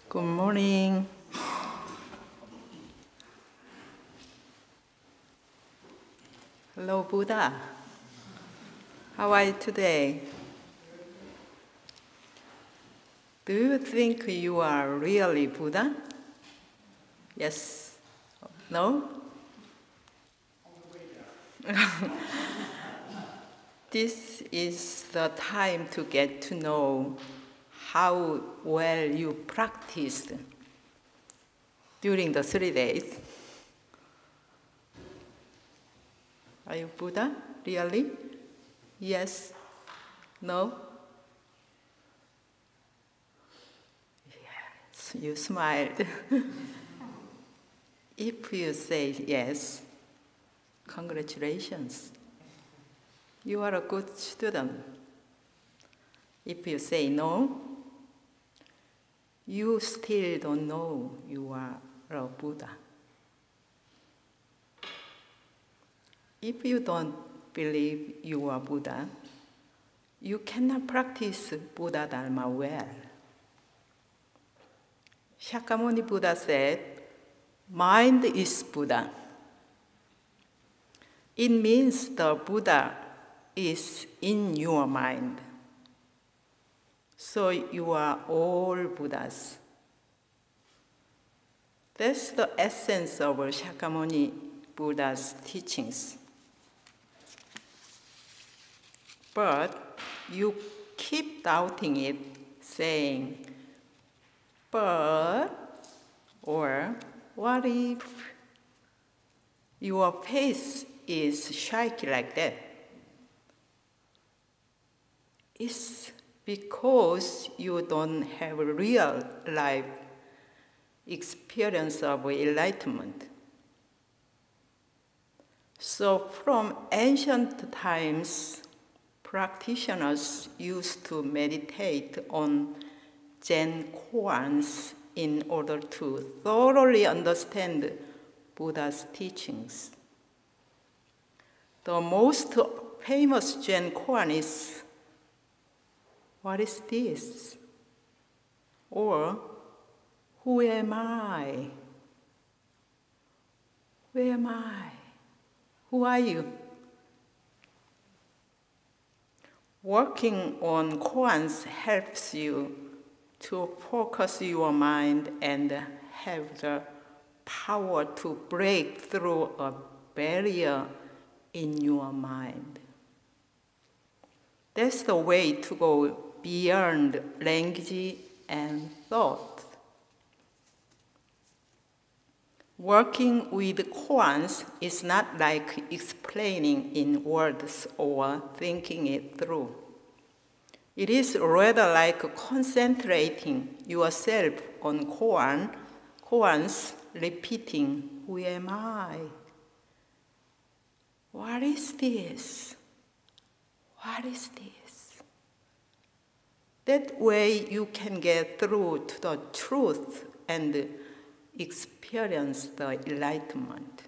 Good morning. Hello, Buddha. How are you today? Do you think you are really Buddha? Yes? No? This is the time to get to know how well you practiced during the 3 days. Are you Buddha? Really? Yes? No? Yes, you smiled. If you say yes, congratulations. You are a good student. If you say no, you still don't know you are a Buddha. If you don't believe you are Buddha, you cannot practice Buddha Dharma well. Shakyamuni Buddha said, mind is Buddha. It means the Buddha is in your mind. So you are all Buddhas. That's the essence of Shakyamuni Buddha's teachings. But you keep doubting it, saying, but, or what if your face is shaky like that? It's because you don't have a real life experience of enlightenment. So from ancient times, practitioners used to meditate on Zen koans in order to thoroughly understand Buddha's teachings. The most famous Zen koan is, "What is this?" Or, "Who am I? Where am I? Who are you?" Working on koans helps you to focus your mind and have the power to break through a barrier in your mind. That's the way to go beyond language and thought. Working with koans is not like explaining in words or thinking it through. It is rather like concentrating yourself on koans, repeating, "Who am I? What is this? What is this?" That way you can get through to the truth and experience the enlightenment.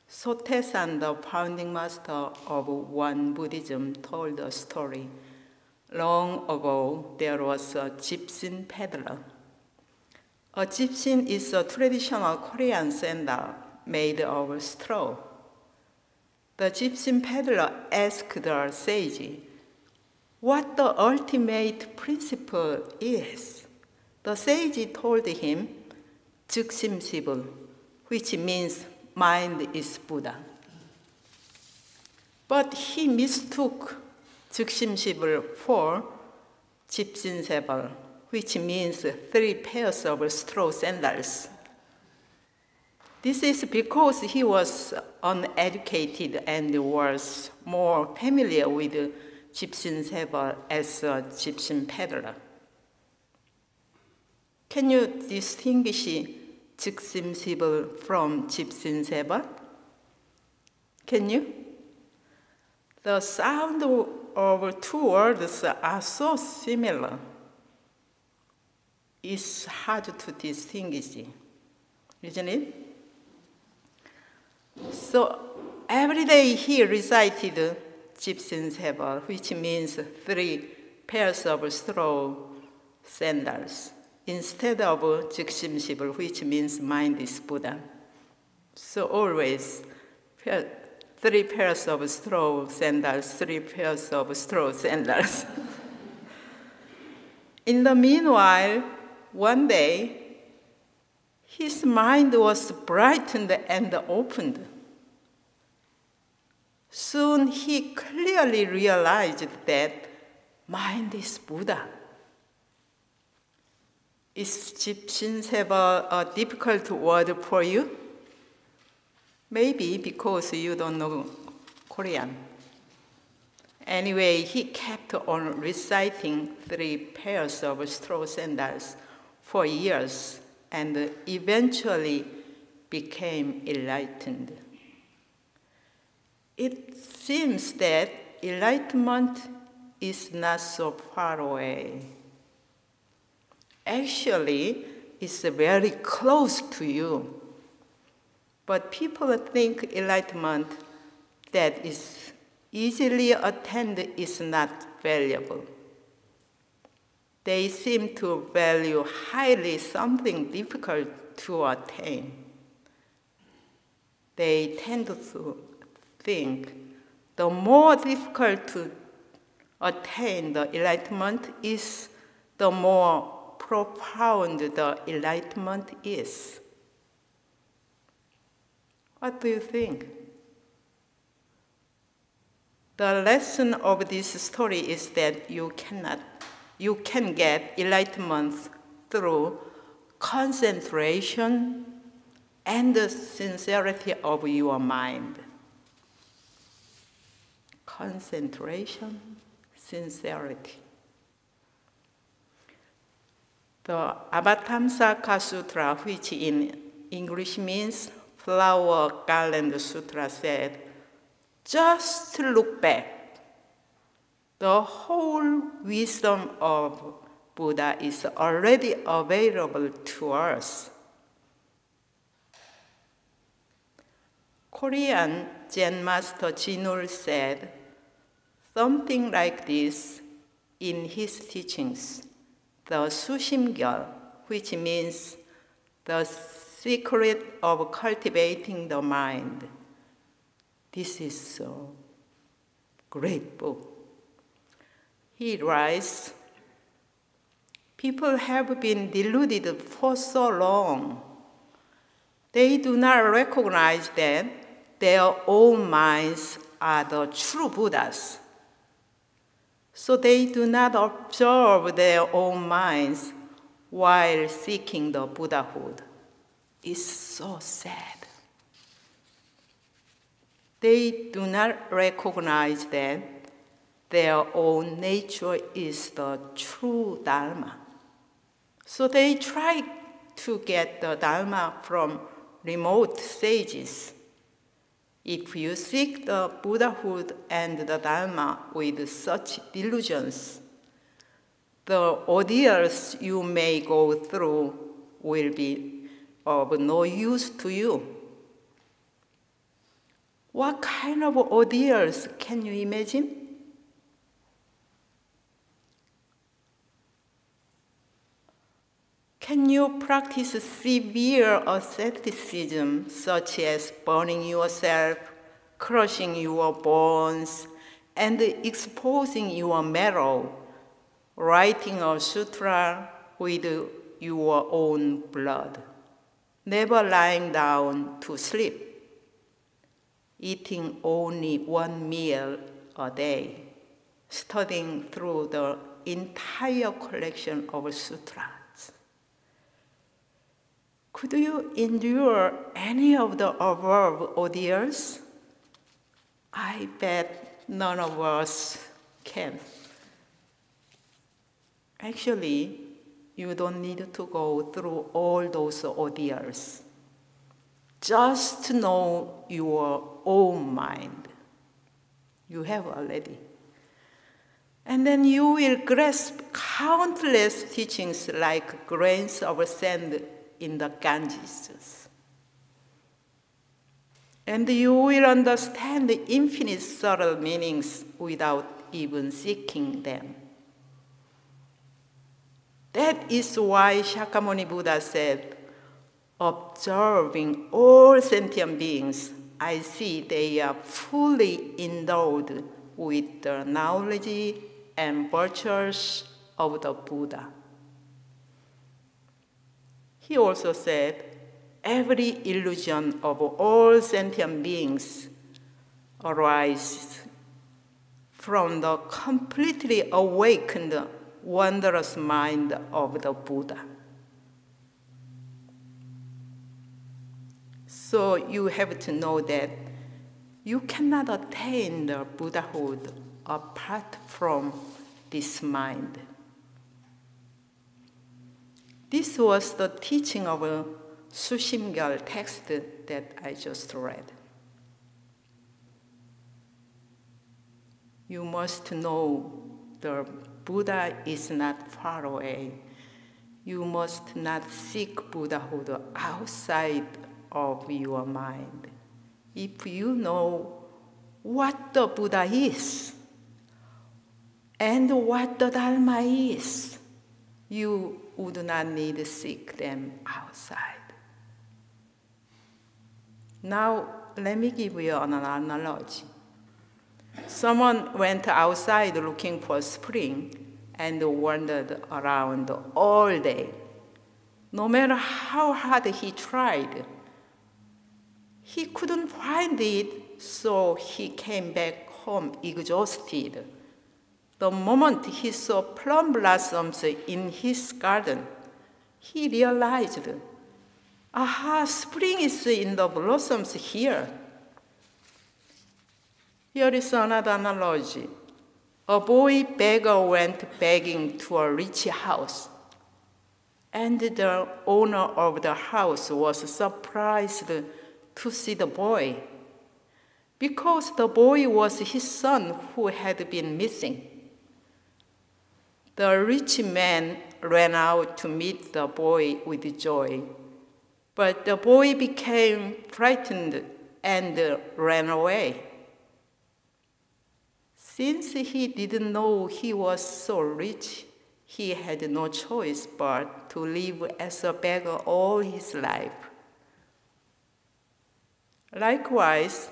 Sotaesan, the founding master of Won Buddhism, told a story. Long ago, there was a gypsy peddler. A gypsy is a traditional Korean sandal made of straw. The gypsy peddler asked the sage what the ultimate principle is. The sage told him, "즉심시불," which means mind is Buddha. But he mistook 즉심시불 for 집신세벌, which means 3 pairs of straw sandals. This is because he was uneducated and was more familiar with 집신세벌 as a gypsy peddler. Can you distinguish 즉심시불 from 집신세벌? Can you? The sound of 2 words are so similar. It's hard to distinguish, isn't it? So every day he recited 집신세벌, which means 3 pairs of straw sandals instead of 직심십을, which means mind is Buddha. So always 3 pairs of straw sandals, 3 pairs of straw sandals. In the meanwhile, one day, his mind was brightened and opened. Soon he clearly realized that mind is Buddha. Is 집신세바 a difficult word for you? Maybe because you don't know Korean. Anyway, he kept on reciting 3 pairs of straw sandals for years and eventually became enlightened. It seems that enlightenment is not so far away. Actually, it's very close to you. But people think enlightenment that is easily attained is not valuable. They seem to value highly something difficult to attain. They tend to think the more difficult to attain the enlightenment is, the more profound the enlightenment is. What do you think? The lesson of this story is that you can get enlightenment through concentration and the sincerity of your mind. Concentration, sincerity. The Avatamsaka Sutra, which in English means Flower Garland Sutra, said, just look back. The whole wisdom of Buddha is already available to us. Korean Zen master Jinul said something like this in his teachings, the Sushimgyal, which means the secret of cultivating the mind. This is a great book. He writes, people have been deluded for so long. They do not recognize that their own minds are the true Buddhas. So they do not observe their own minds while seeking the Buddhahood. It's so sad. They do not recognize that their own nature is the true Dharma. So they try to get the Dharma from remote sages. If you seek the Buddhahood and the Dharma with such delusions, the ordeals you may go through will be of no use to you. What kind of ordeals can you imagine? Can you practice severe asceticism, such as burning yourself, crushing your bones, and exposing your marrow, writing a sutra with your own blood, never lying down to sleep, eating only 1 meal a day, studying through the entire collection of sutras? Could you endure any of the above ordeals? I bet none of us can. Actually, you don't need to go through all those ordeals. Just to know your own mind. You have already. And then you will grasp countless teachings like grains of sand in the Ganges. And you will understand the infinite subtle meanings without even seeking them. That is why Shakyamuni Buddha said, observing all sentient beings, I see they are fully endowed with the knowledge and virtues of the Buddha. He also said, every illusion of all sentient beings arises from the completely awakened, wondrous mind of the Buddha. So you have to know that you cannot attain the Buddhahood apart from this mind. This was the teaching of a Sushimgal text that I just read. You must know the Buddha is not far away. You must not seek Buddhahood outside of your mind. If you know what the Buddha is and what the Dharma is, you would not need to seek them outside. Now, let me give you an analogy. Someone went outside looking for spring and wandered around all day. No matter how hard he tried, he couldn't find it, so he came back home exhausted. The moment he saw plum blossoms in his garden, he realized, aha, spring is in the blossoms here. Here is another analogy. A boy beggar went begging to a rich house, and the owner of the house was surprised to see the boy, because the boy was his son who had been missing. The rich man ran out to meet the boy with joy, but the boy became frightened and ran away. Since he didn't know he was so rich, he had no choice but to live as a beggar all his life. Likewise,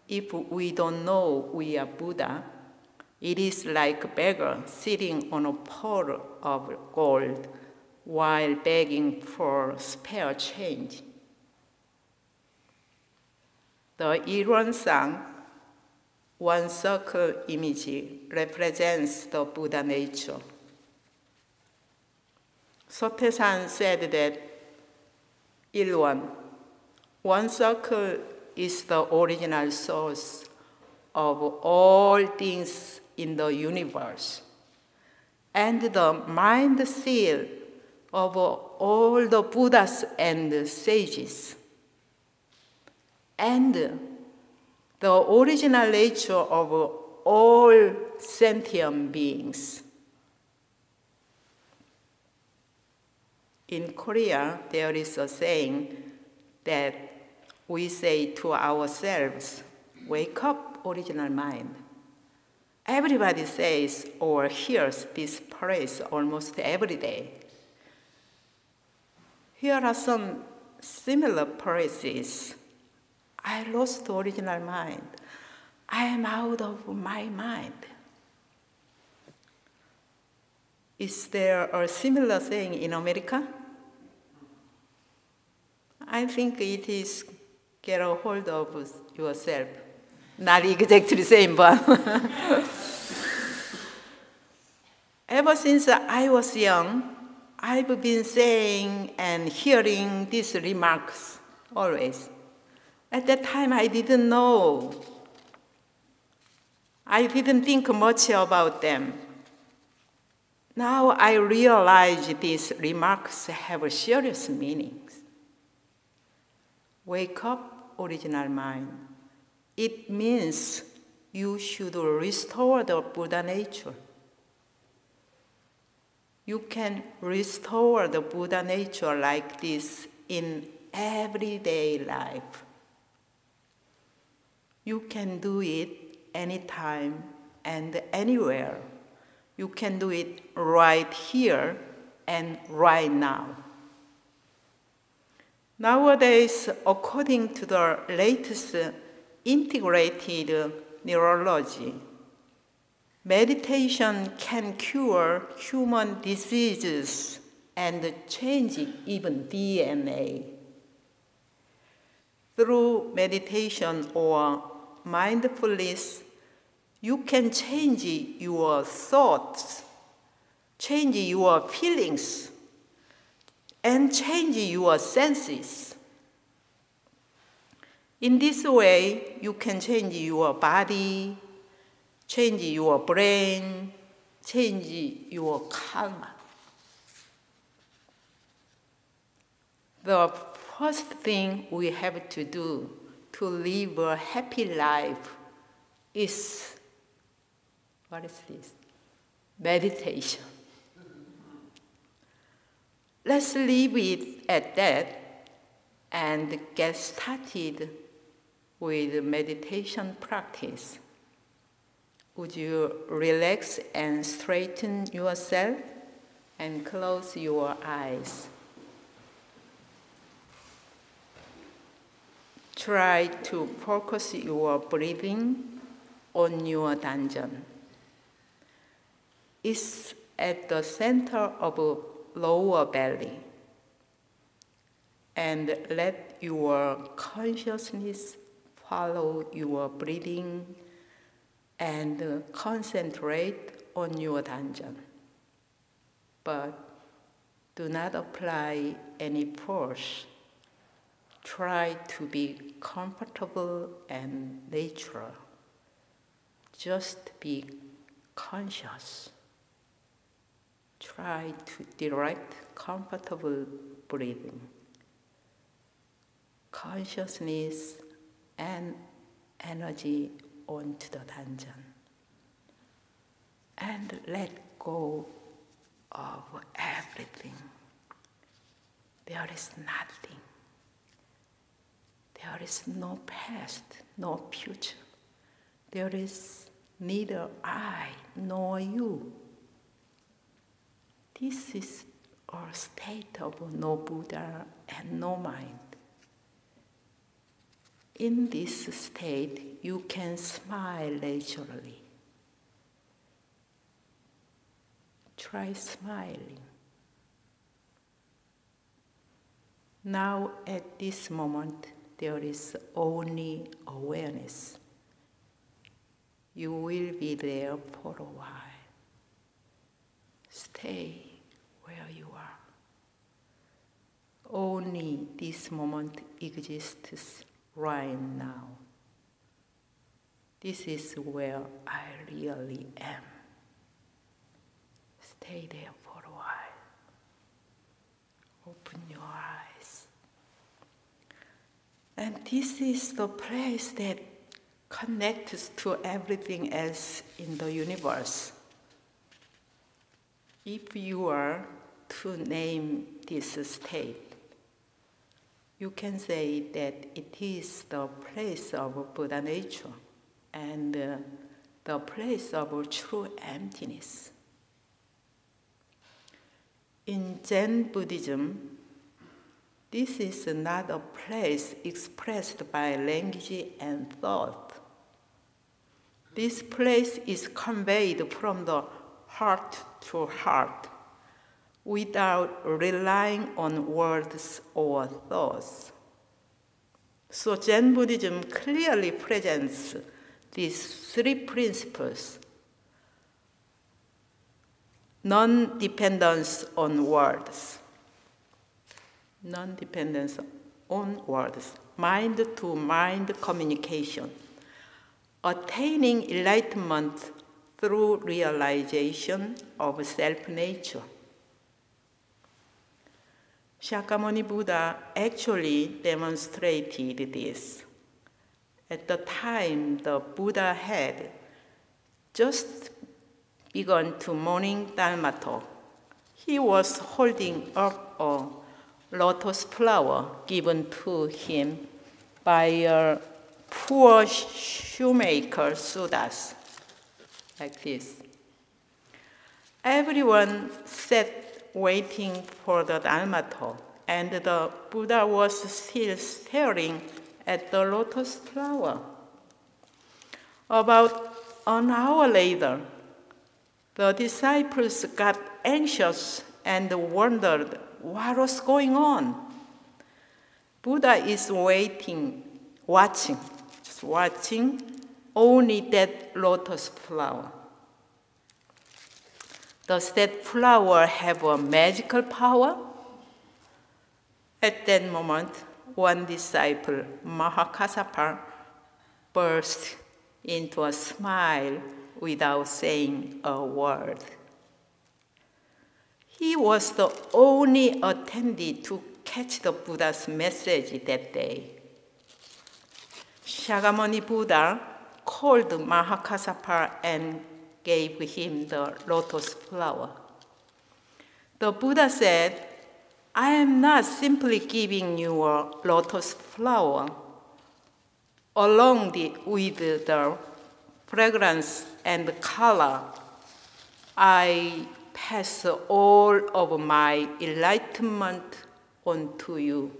if we don't know we are Buddha, it is like a beggar sitting on a pole of gold while begging for spare change. The Ilwon-sang, one circle image, represents the Buddha nature. Sotaesan said that Ilwon, one circle is the original source of all things in the universe, and the mind seal of all the Buddhas and sages, and the original nature of all sentient beings. In Korea, there is a saying that we say to ourselves, wake up, original mind. Everybody says or hears this phrase almost every day. Here are some similar phrases. I lost the original mind. I am out of my mind. Is there a similar saying in America? I think it is get a hold of yourself. Not exactly the same, but ever since I was young, I've been saying and hearing these remarks always. At that time, I didn't know. I didn't think much about them. Now I realize these remarks have serious meanings. Wake up, original mind. It means you should restore the Buddha nature. You can restore the Buddha nature like this in everyday life. You can do it anytime and anywhere. You can do it right here and right now. Nowadays, according to the latest integrated neurology, meditation can cure human diseases and change even DNA. Through meditation or mindfulness, you can change your thoughts, change your feelings, and change your senses. In this way, you can change your body, change your brain, change your karma. The first thing we have to do to live a happy life is, what is this? Meditation. Let's leave it at that and get started with meditation practice. Would you relax and straighten yourself and close your eyes? Try to focus your breathing on your dungeon. It's at the center of lower belly. And let your consciousness follow your breathing and concentrate on your dungeon. But do not apply any force. Try to be comfortable and natural. Just be conscious. Try to direct comfortable breathing. Consciousness and energy onto the dungeon. And let go of everything. There is nothing. There is no past, no future. There is neither I nor you. This is a state of no Buddha and no mind. In this state, you can smile naturally. Try smiling. Now, at this moment, there is only awareness. You will be there for a while. Stay where you are. Only this moment exists right now. This is where I really am. Stay there for a while. Open your eyes. And this is the place that connects to everything else in the universe. If you are to name this state, you can say that it is the place of Buddha nature and the place of true emptiness. In Zen Buddhism, this is not a place expressed by language and thought. This place is conveyed from the heart to heart without relying on words or thoughts. So Zen Buddhism clearly presents these three principles: non-dependence on words, non-dependence on words, mind-to-mind communication, attaining enlightenment through realization of self-nature. Shakyamuni Buddha actually demonstrated this. At the time the Buddha had just begun to morning Dharma talk, he was holding up a lotus flower given to him by a poor shoemaker Sudas, like this. Everyone sat waiting for the Dharma talk, and the Buddha was still staring at the lotus flower. About an hour later, the disciples got anxious and wondered what was going on. Buddha is watching only that lotus flower. Does that flower have a magical power? At that moment, one disciple, Mahakassapa, burst into a smile without saying a word. He was the only attendee to catch the Buddha's message that day. Shakyamuni Buddha called Mahakassapa and gave him the lotus flower. The Buddha said, "I am not simply giving you a lotus flower. Along with the fragrance and color, I pass all of my enlightenment on to you."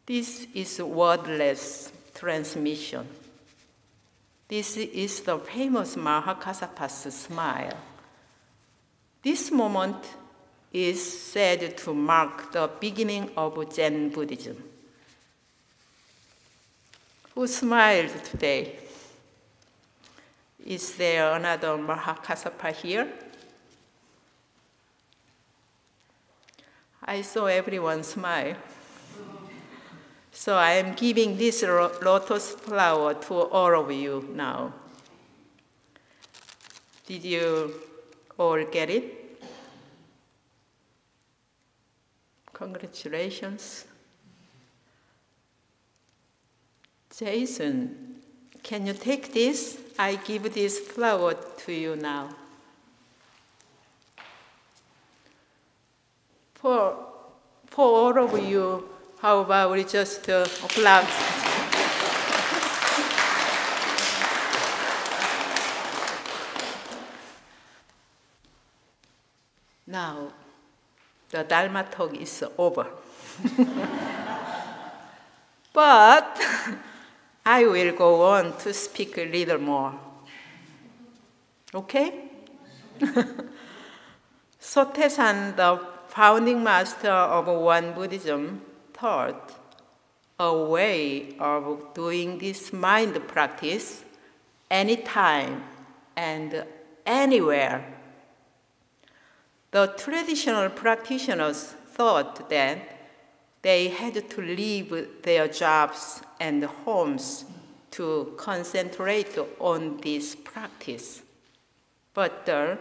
This is wordless transmission. This is the famous Mahakassapa's smile. This moment is said to mark the beginning of Zen Buddhism. Who smiled today? Is there another Mahakassapa here? I saw everyone smile. So I am giving this lotus flower to all of you now. Did you all get it? Congratulations. Jason, can you take this? I give this flower to you now. For all of you, how about we just applaud? Now, the Dharma talk is over. But I will go on to speak a little more. Okay? Sotaesan, the founding master of Won Buddhism, taught a way of doing this mind practice anytime and anywhere. The traditional practitioners thought that they had to leave their jobs and homes to concentrate on this practice. But the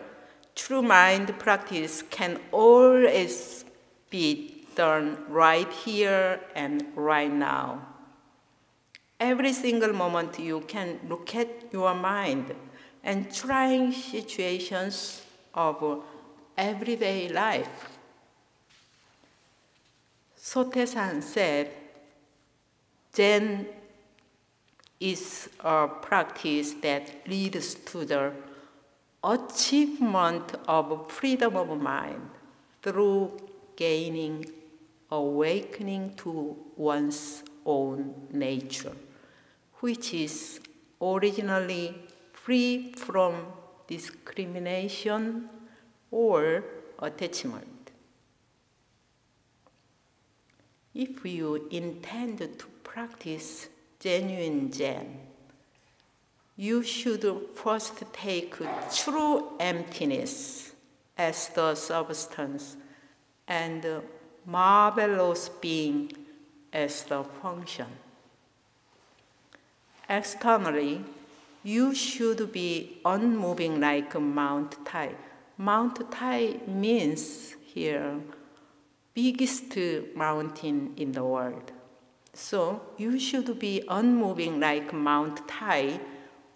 true mind practice can always be done right here and right now. Every single moment you can look at your mind and trying situations of everyday life. Sotaesan said, Zen is a practice that leads to the achievement of freedom of mind through gaining awakening to one's own nature, which is originally free from discrimination or attachment. If you intend to practice genuine Zen, you should first take true emptiness as the substance and marvelous being as the function. Externally, you should be unmoving like Mount Tai. Mount Tai means here biggest mountain in the world. So you should be unmoving like Mount Tai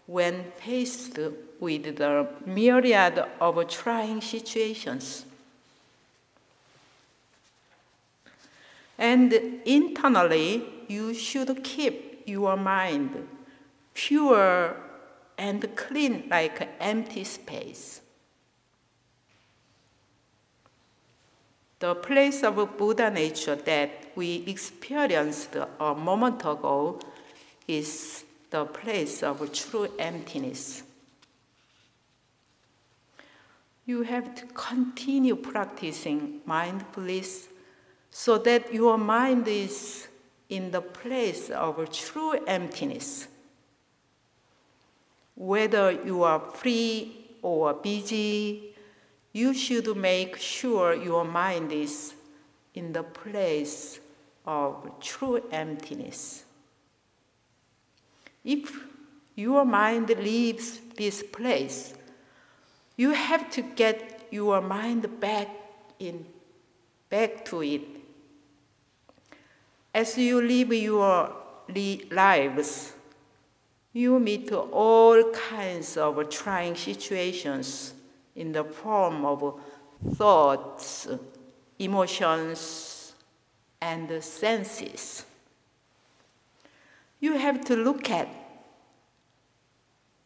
when faced with the myriad of trying situations. And internally, you should keep your mind pure and clean like an empty space. The place of Buddha nature that we experienced a moment ago is the place of true emptiness. You have to continue practicing mindfulness so that your mind is in the place of true emptiness. Whether you are free or busy, you should make sure your mind is in the place of true emptiness. If your mind leaves this place, you have to get your mind back to it. As you live your lives, you meet all kinds of trying situations in the form of thoughts, emotions, and senses. You have to look at,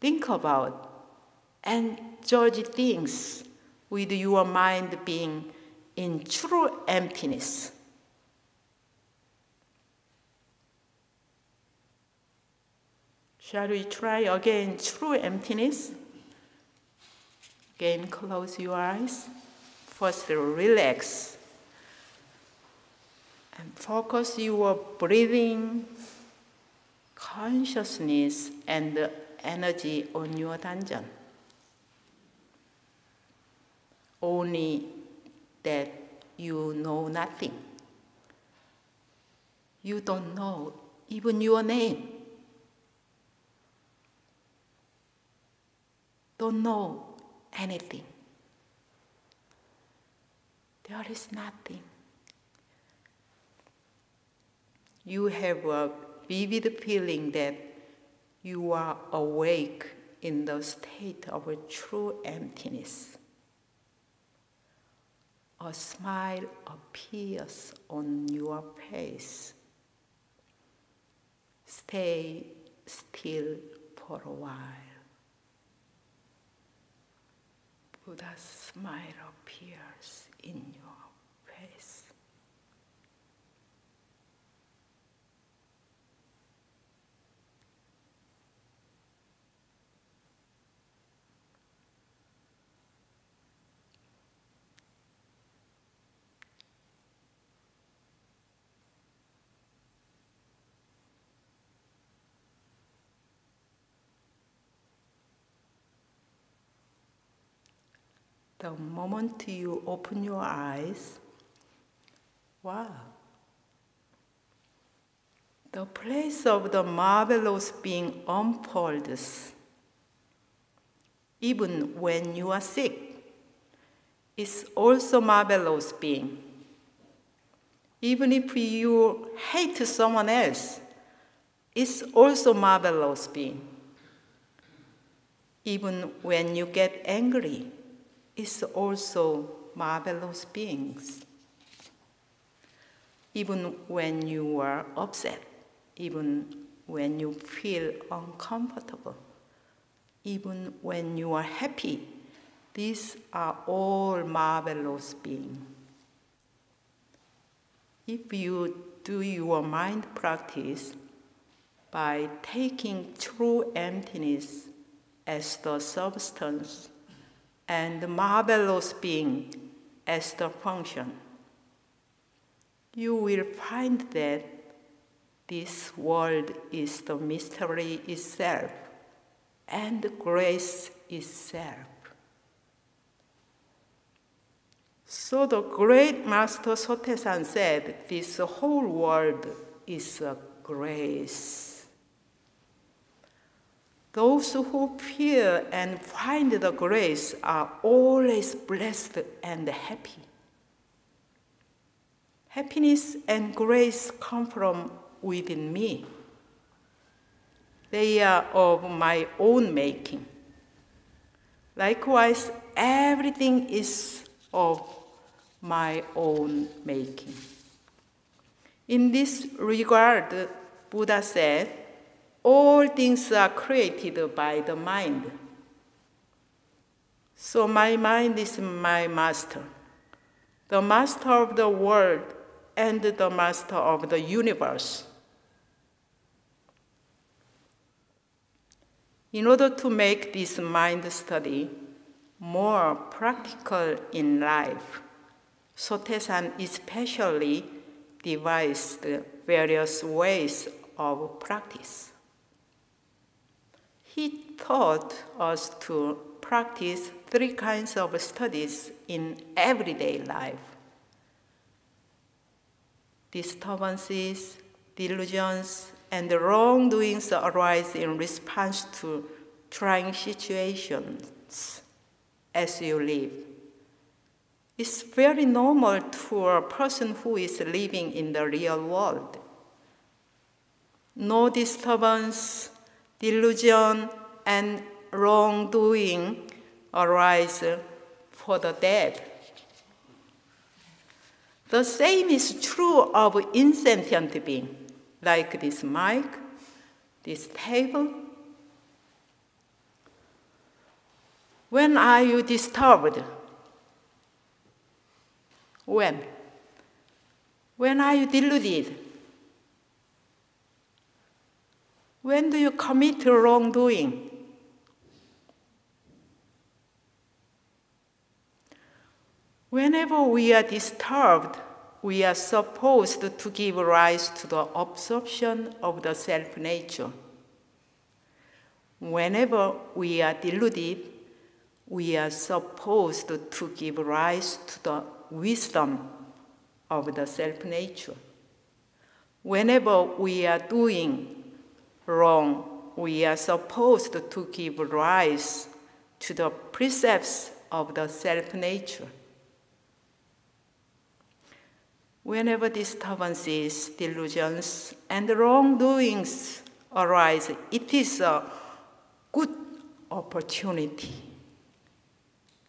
think about, and judge things with your mind being in true emptiness. Shall we try again true emptiness? Again, close your eyes. First, relax. And focus your breathing, consciousness, and energy on your danjan. Only that you know nothing. You don't know even your name. Don't know anything. There is nothing. You have a vivid feeling that you are awake in the state of a true emptiness. A smile appears on your face. Stay still for a while. Buddha's smile appears in your face. The moment you open your eyes, wow, the place of the marvelous being unfolds. Even when you are sick, it's also marvelous being. Even if you hate someone else, it's also marvelous being. Even when you get angry, it's also marvelous beings. Even when you are upset, even when you feel uncomfortable, even when you are happy, these are all marvelous beings. If you do your mind practice by taking true emptiness as the substance and the marvelous being as the function, you will find that this world is the mystery itself and grace itself. So the great Master Sotaesan said, this whole world is a grace. Those who fear and find the grace are always blessed and happy. Happiness and grace come from within me. They are of my own making. Likewise, everything is of my own making. In this regard, Buddha said, all things are created by the mind. So my mind is my master. the master of the world and the master of the universe. In order to make this mind study more practical in life, Sotaesan especially devised various ways of practice. He taught us to practice 3 kinds of studies in everyday life: disturbances, delusions, and wrongdoings arise in response to trying situations as you live. It's very normal to a person who is living in the real world. No disturbance, delusion, and wrongdoing arise for the dead. The same is true of insentient beings, like this mic, this table. When are you disturbed? When? When are you deluded? When do you commit wrongdoing? Whenever we are disturbed, we are supposed to give rise to the absorption of the self-nature. Whenever we are deluded, we are supposed to give rise to the wisdom of the self-nature. Whenever we are doing wrong, we are supposed to give rise to the precepts of the self-nature. Whenever disturbances, delusions, and wrongdoings arise, it is a good opportunity.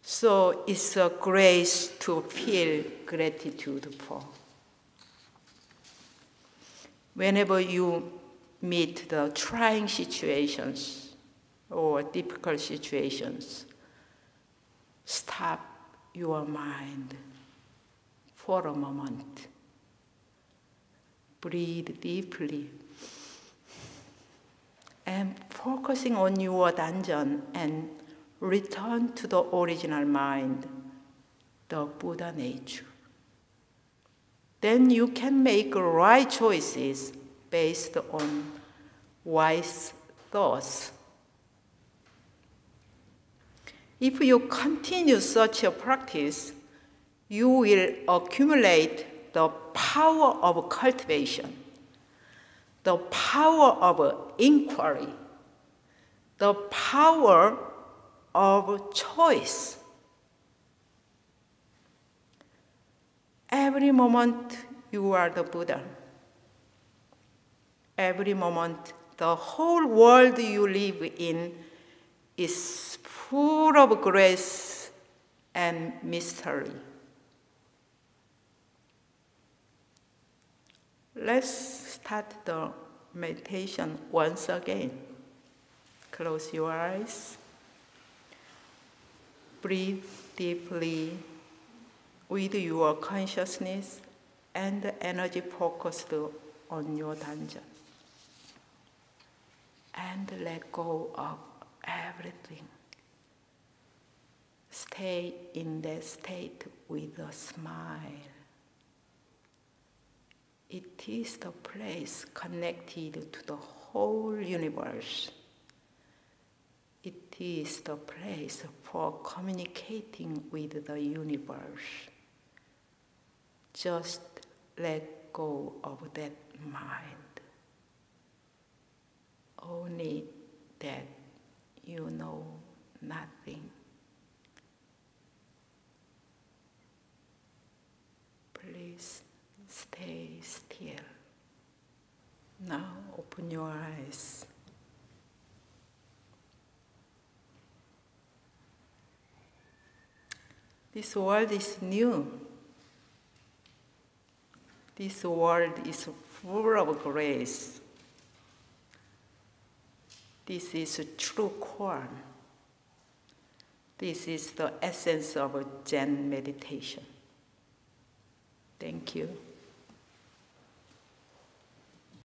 So it's a grace to feel gratitude for. Whenever you meet the trying situations or difficult situations, stop your mind for a moment. Breathe deeply and focusing on your danjan and return to the original mind, the Buddha nature. Then you can make right choices based on wise thoughts. If you continue such a practice, you will accumulate the power of cultivation, the power of inquiry, the power of choice. Every moment you are the Buddha. Every moment the whole world you live in is full of grace and mystery. Let's start the meditation once again. Close your eyes. Breathe deeply with your consciousness and energy focused on your danjan. And let go of everything. Stay in that state with a smile. It is the place connected to the whole universe. It is the place for communicating with the universe. Just let go of that mind. Only that you know nothing. Please stay still. Now open your eyes. This world is new. This world is full of grace. This is a true Quran. This is the essence of Zen meditation. Thank you.